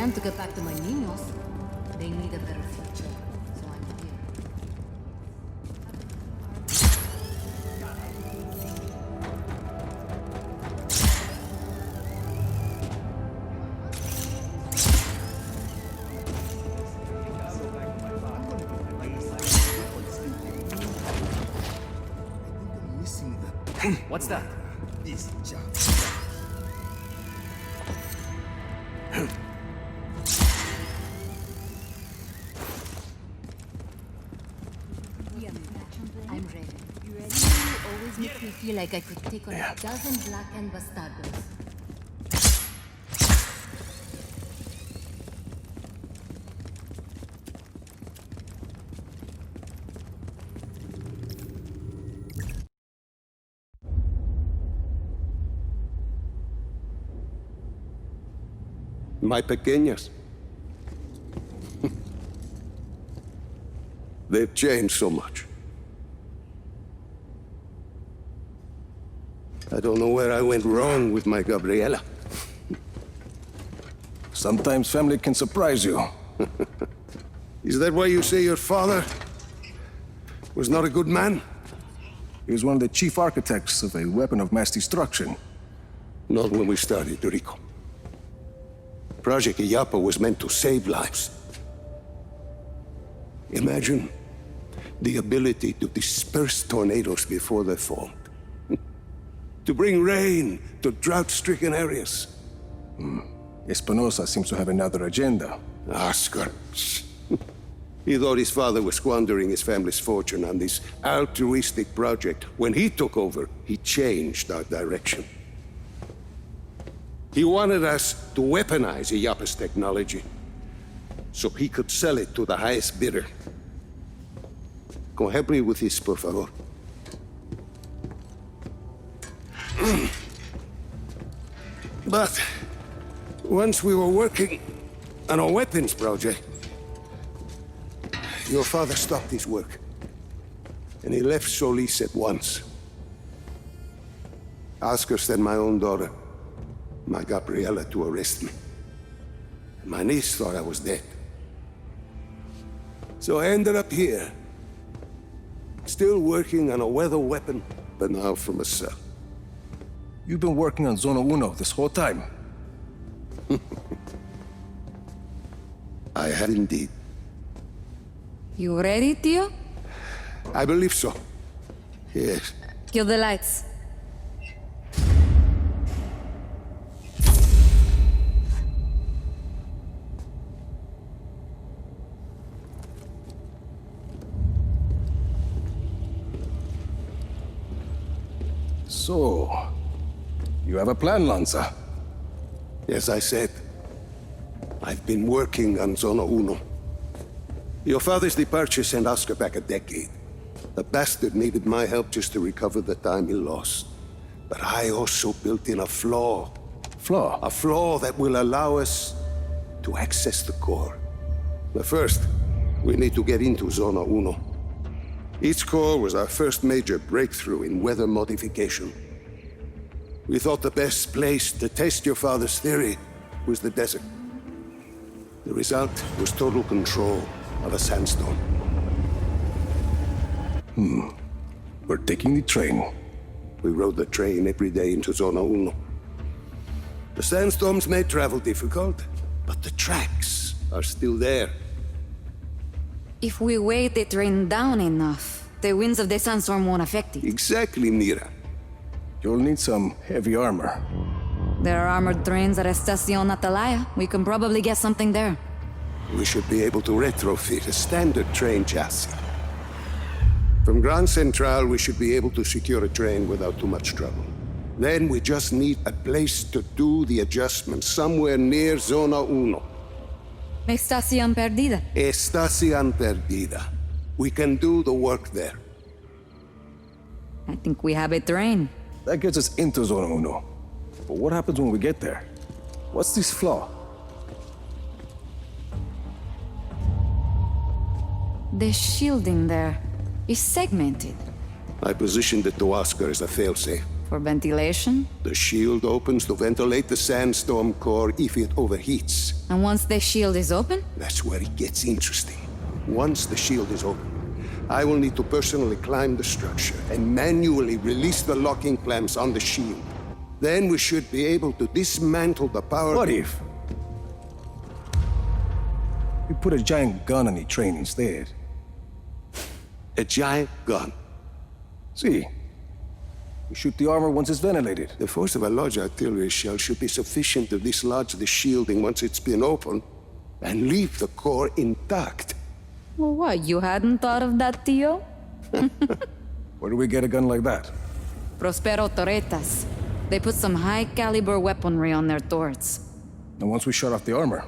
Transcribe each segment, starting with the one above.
can to get back to my niños. They need a better future, so I'm here. What's that? Easy job. I'm ready. You ready? You always make me feel like I could take on a dozen black and bastardos. My pequeñas. They've changed so much. I don't know where I went wrong with my Gabriela. Sometimes family can surprise you. Is that why you say your father was not a good man? He was one of the chief architects of a weapon of mass destruction. Not when we started, Rico. Project Illapa was meant to save lives. Imagine the ability to disperse tornadoes before they formed. To bring rain to drought-stricken areas. Espinosa seems to have another agenda. Oscar. He thought his father was squandering his family's fortune on this altruistic project. When he took over, he changed our direction. He wanted us to weaponize Illapa's technology, so he could sell it to the highest bidder. Go help me with this, por favor. But once we were working on a weapons project, your father stopped his work, and he left Solis at once. Oscar sent my own daughter, my Gabriela, to arrest me. My niece thought I was dead. So I ended up here, still working on a weather weapon, but now from a cell. You've been working on Zona Uno this whole time. I had indeed. You ready, Tio? I believe so. Yes. Kill the lights. So, you have a plan, Lanza. As I said, I've been working on Zona Uno. Your father's departure sent Oscar back a decade. The bastard needed my help just to recover the time he lost. But I also built in a flaw. Flaw? A flaw that will allow us to access the core. But first, we need to get into Zona Uno. Each core was our first major breakthrough in weather modification. We thought the best place to test your father's theory was the desert. The result was total control of a sandstorm. We're taking the train. We rode the train every day into Zona Uno. The sandstorms made travel difficult, but the tracks are still there. If we weight the train down enough, the winds of the sandstorm won't affect it. Exactly, Mira. You'll need some heavy armor. There are armored trains at Estacion Atalaya. We can probably get something there. We should be able to retrofit a standard train chassis. From Grand Central, we should be able to secure a train without too much trouble. Then we just need a place to do the adjustments, somewhere near Zona Uno. Estacion Perdida. Estacion Perdida. We can do the work there. I think we have a train. That gets us into Zona Uno. But what happens when we get there? What's this flaw? The shielding there is segmented. I positioned it to Oscar as a failsafe. For ventilation? The shield opens to ventilate the sandstorm core if it overheats. And once the shield is open? That's where it gets interesting. Once the shield is open, I will need to personally climb the structure and manually release the locking clamps on the shield. Then we should be able to dismantle the power... What if we put a giant gun on the train instead? A giant gun. See, we shoot the armor once it's ventilated. The force of a large artillery shell should be sufficient to dislodge the shielding once it's been opened and leave the core intact. Well, what, you hadn't thought of that, Tio? Where do we get a gun like that? Prospero Torretas. They put some high-caliber weaponry on their turrets. And once we shut off the armor,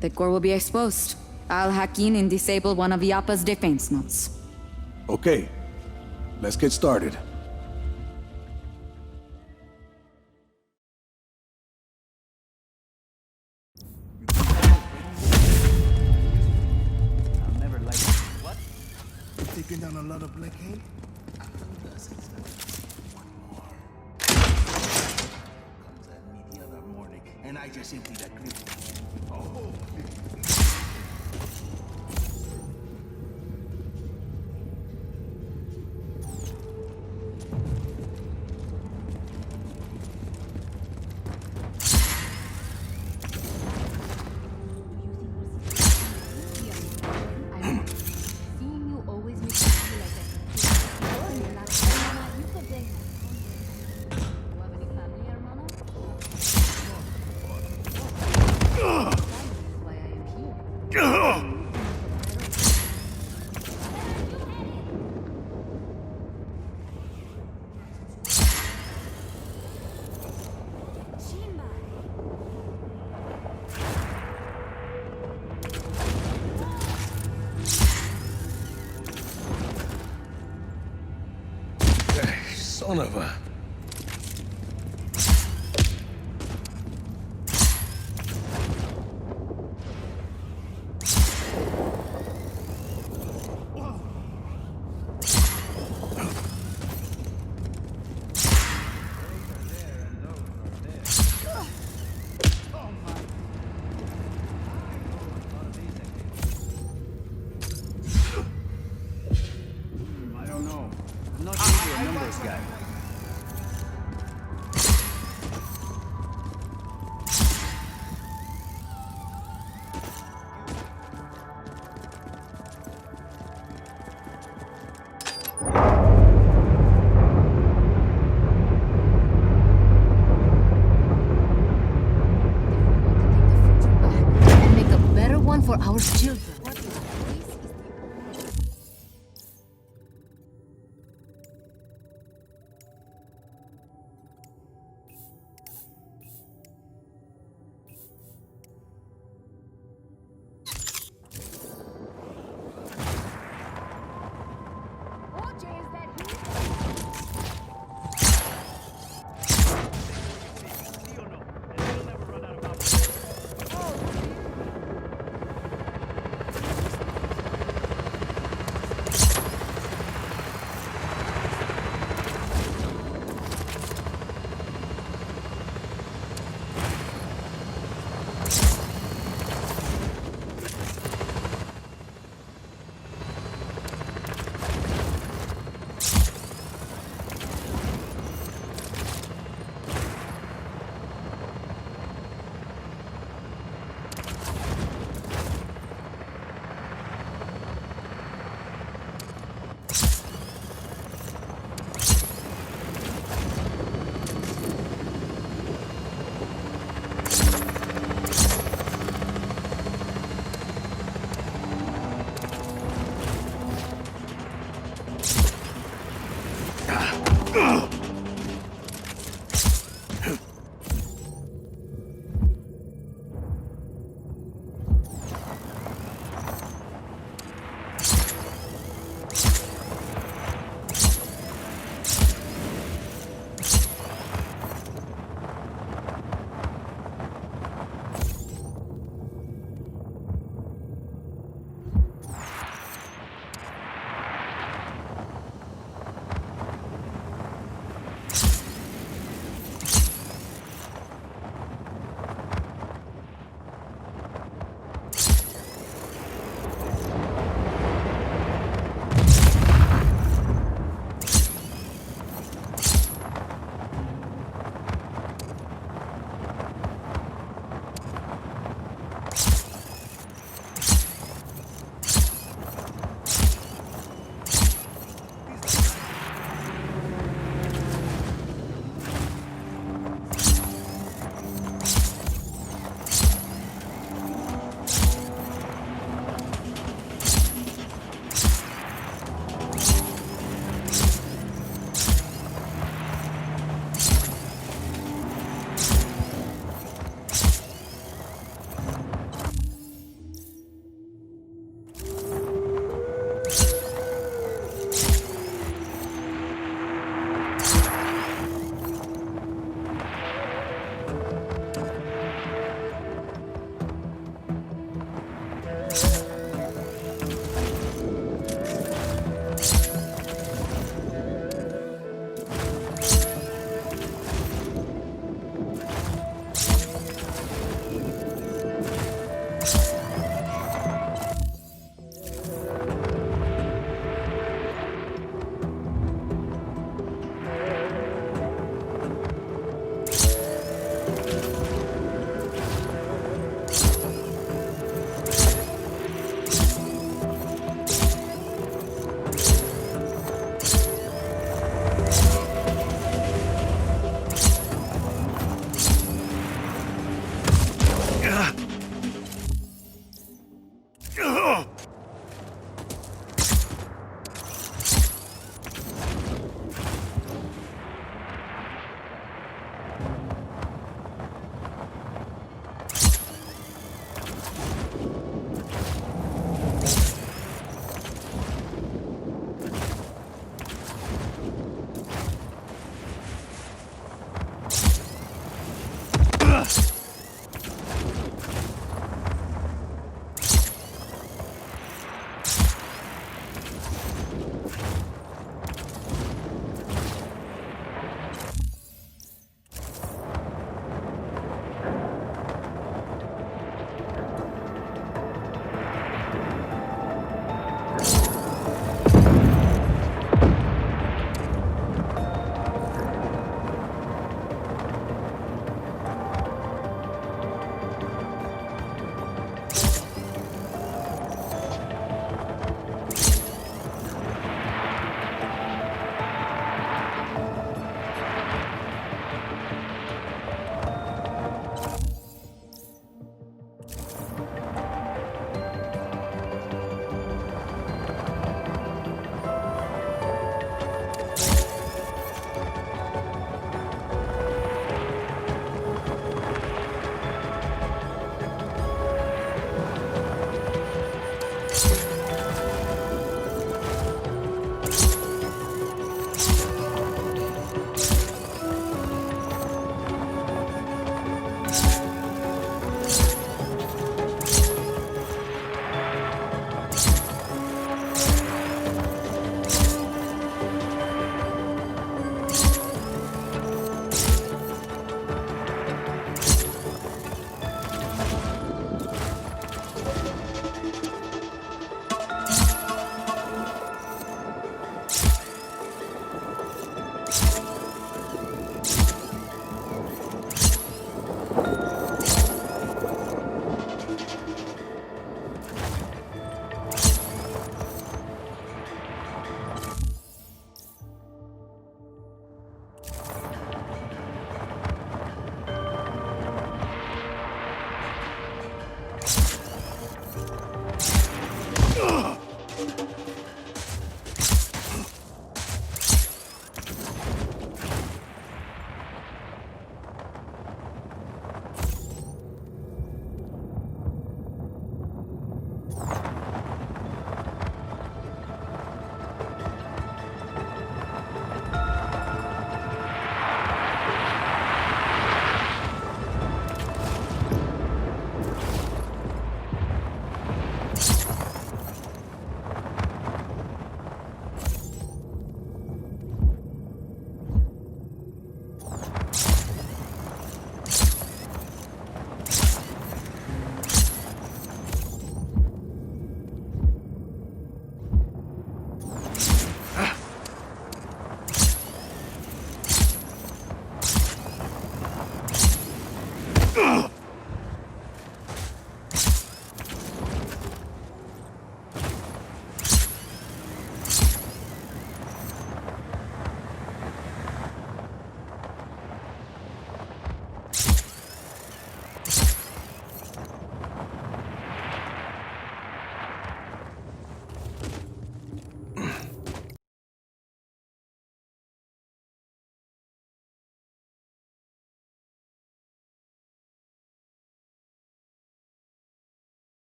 The core will be exposed. I'll hack in and disable one of Yappa's defense nodes. okay, let's get started. I'll never like it. What? Taking down a lot of black ink? One more. Comes at me the other morning, and I just emptied that clip. Oh. Seeing you always makes me feel like that. You have any family, hermano? That is why I am here. Son of a... I don't know. I'm not usually a numbers guy.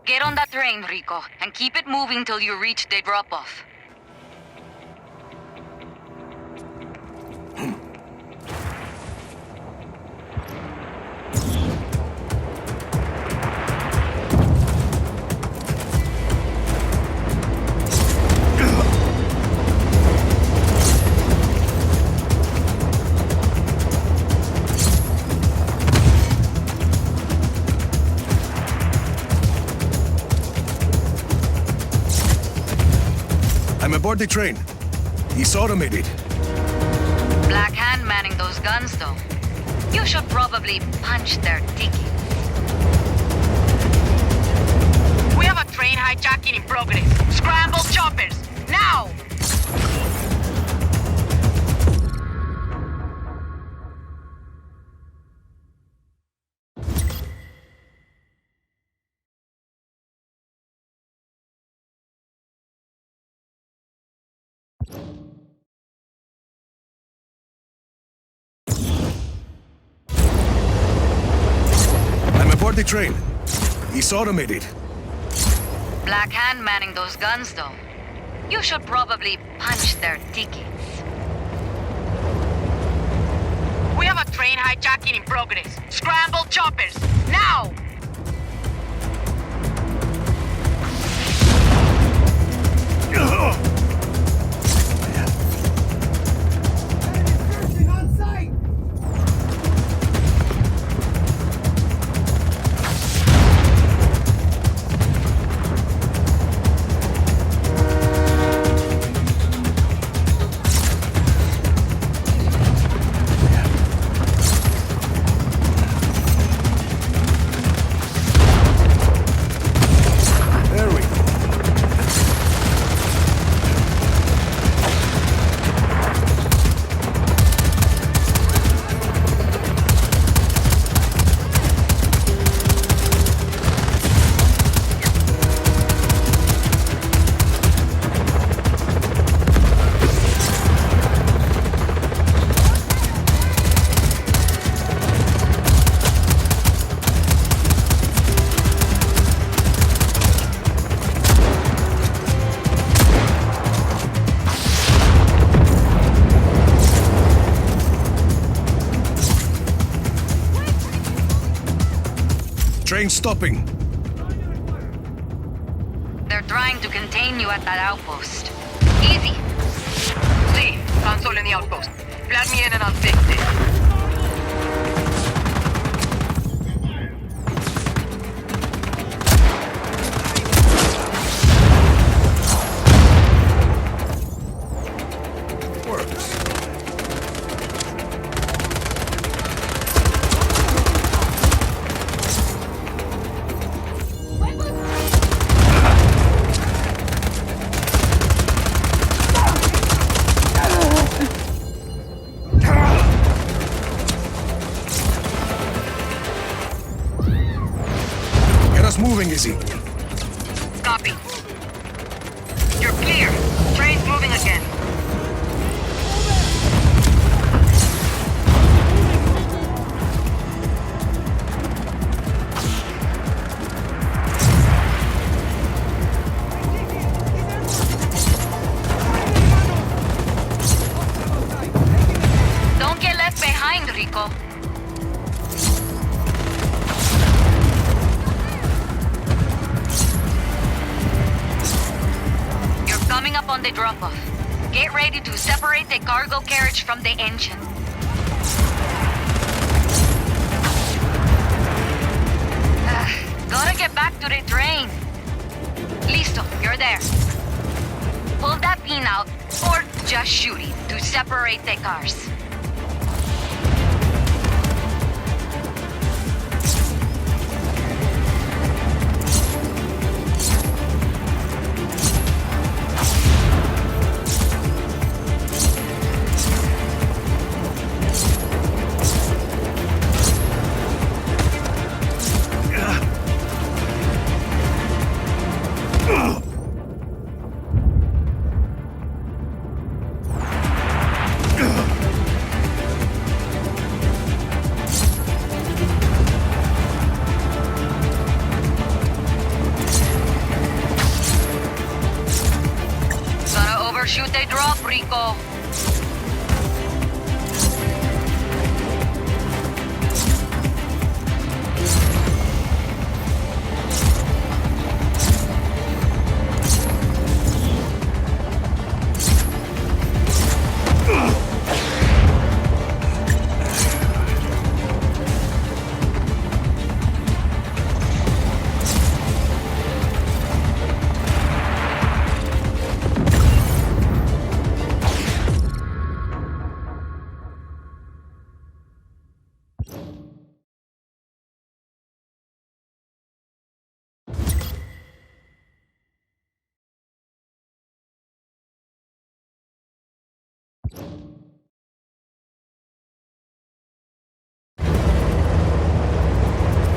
Get on that train, Rico, and keep it moving till you reach the drop-off. I'm aboard the train. It's automated. Black Hand manning those guns, though. You should probably punch their ticket. We have a train hijacking in progress. Scramble choppers, now! I'm aboard the train. It's automated. Black Hand manning those guns, though. You should probably punch their tickets. We have a train hijacking in progress. Scramble choppers, now! There we go. Train stopping. They're trying to contain you at that outpost. Easy. See, console in the outpost. Plug me in and I'll fix this. Works. Get us moving, Izzy. Copy. You're clear. Train's moving again. Don't get left behind, Rico. You're coming up on the drop-off. Get ready to separate the cargo carriage from the engine. Gotta get back to the train. Listo, you're there. Pull that pin out, or just shoot it to separate the cars. Parachute they drop, Rico.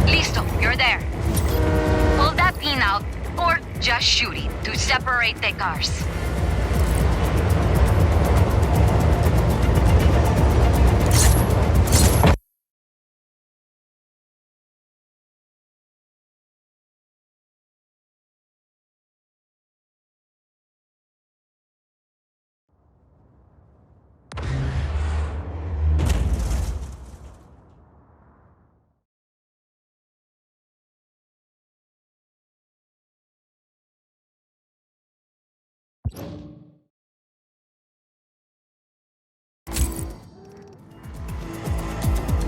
Listo, you're there. Pull that pin out, or just shoot it to separate the cars.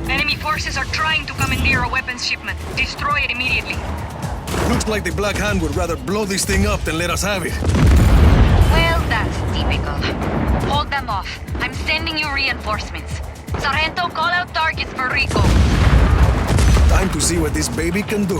Enemy forces are trying to commandeer a weapons shipment. Destroy it immediately. Looks like the Black Hand would rather blow this thing up than let us have it. Well, that's typical. Hold them off. I'm sending you reinforcements. Sargento, call out targets for Rico. Time to see what this baby can do.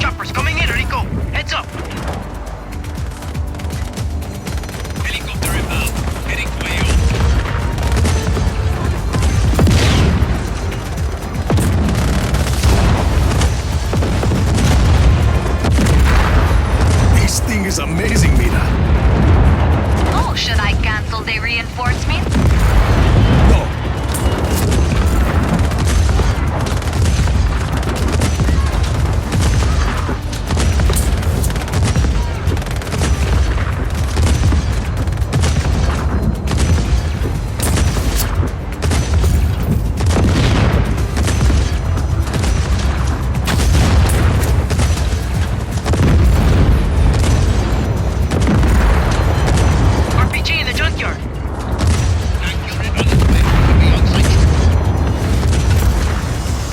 Choppers coming in, Rico. Heads up. Helicopter inbound. Heading to AO. This thing is amazing, Mina. Oh, should I cancel the reinforcements? No. RPG in the junkyard.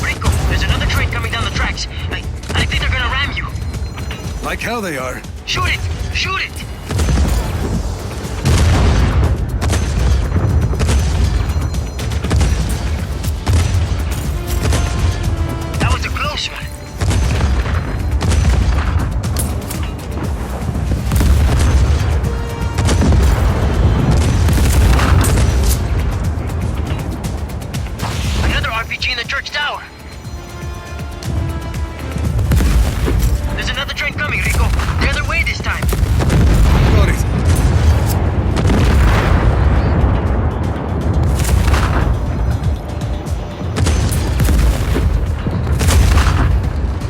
Rico, there's another train coming down the tracks. I think they're gonna ram you. Like how they are. Shoot it! Shoot it! That was a close one. Another RPG in the church tower. There's another train coming, Rico. The other way this time. Got it.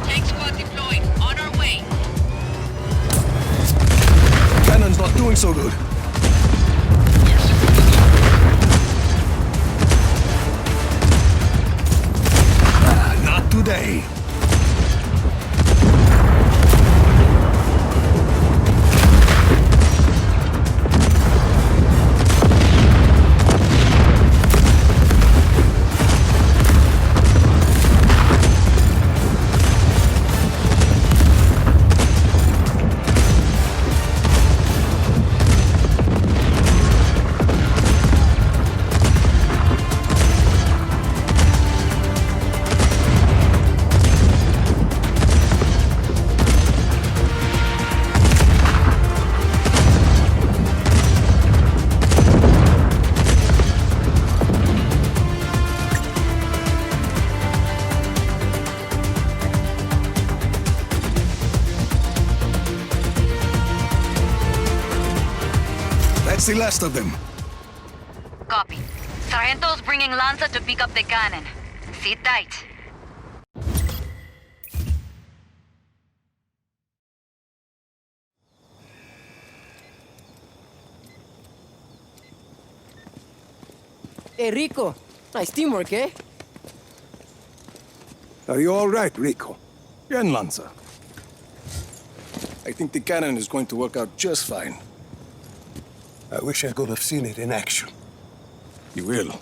Tank squad deployed. On our way. Cannon's not doing so good. Not today. That's the last of them. Copy. Sargento's bringing Lanza to pick up the cannon. Sit tight. Hey, Rico. Nice teamwork, eh? Are you all right, Rico? Bien, Lanza. I think the cannon is going to work out just fine. I wish I could have seen it in action. You will.